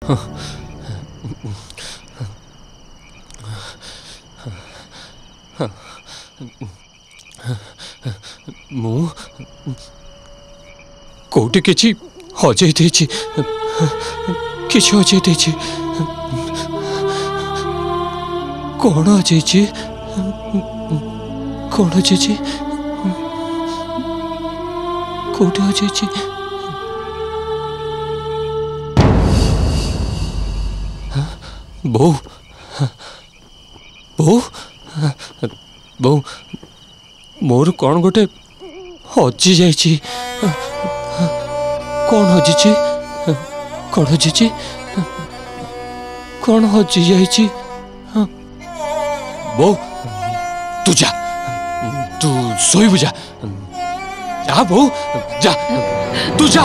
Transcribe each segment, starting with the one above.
मु कोटी किछि हजै देछि किछि हजै देछि कौन हजैछि कौन हजैछि कोटी हजैछि बो बो बो मोर कौन गोटे हजि जाइछि कौन हजिछि कौन हजिछि कौन हजि जाइछि बो तू जा तू सोई जा जा बो जा तू जा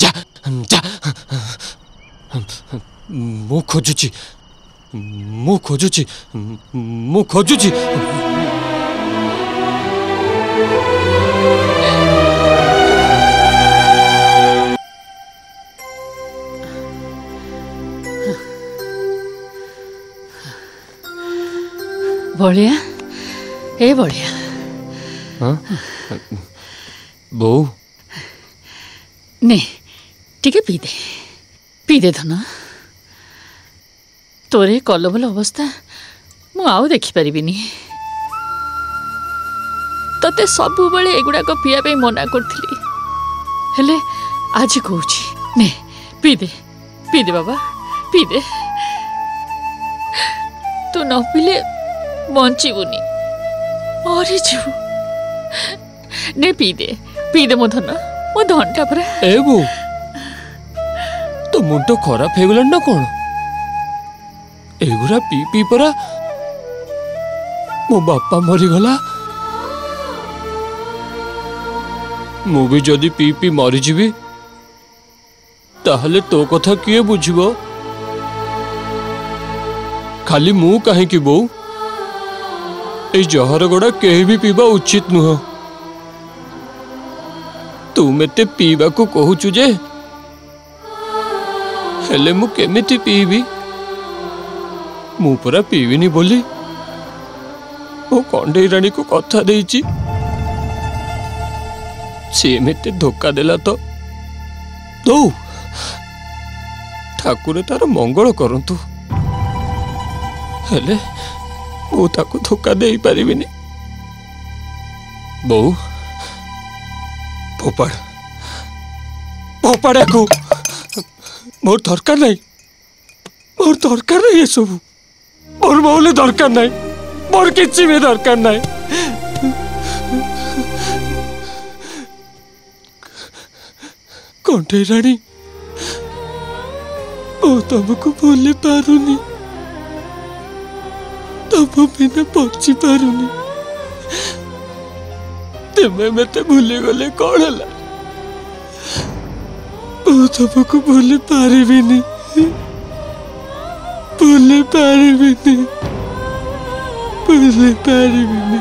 जा जा मु खोजुची मु खोजुची मु खोजुची बढ़िया ए बढ़िया हाँ बो ने टिके पी दे धन तोरे कलबल अवस्था मु आउ देखि परिबिनी तते सबु बेले एगुडा को पिया पे मना करथिली हेले आज कहूची ने पी दे बाबा पी दे तू न पीले बंचीबुनी मरी जीवु ने पी दे मो धनटा परा ए बो तो मुंड खराब हो गला ना कौन एगुरा पी पी परा मो बापा मरीगला मु भी जदि पी पी मरी जीवी ताहले तो कथा किए बुझिबो खाली मु काहे की बो ए जहर गोड़ा केही भी पीबा उचित नुह तू मते पीबा को कहूचु जे हेले मु केमिति पीबी मु पूरा पीविनी बोली मो कंडे रानी को कथा देइची से मते धोखा देला तो दो ठाकुर तार मंगल करंतु हेले मु ताको धोखा दे पारिबिनी बो पोपाड़ा को मोर दरकार नहीं ये सब मोर मौले दरकार नहीं मोर किसी भी दरकार नहीं कंठे रानी ओ तुमको भूल पारुनी तुम बिना पहुंची पारुनी तुम्हें मते भूली गले कौन है तुमको भूल पारिबिनी भूल पारिबिनी भूल पारिबिनी।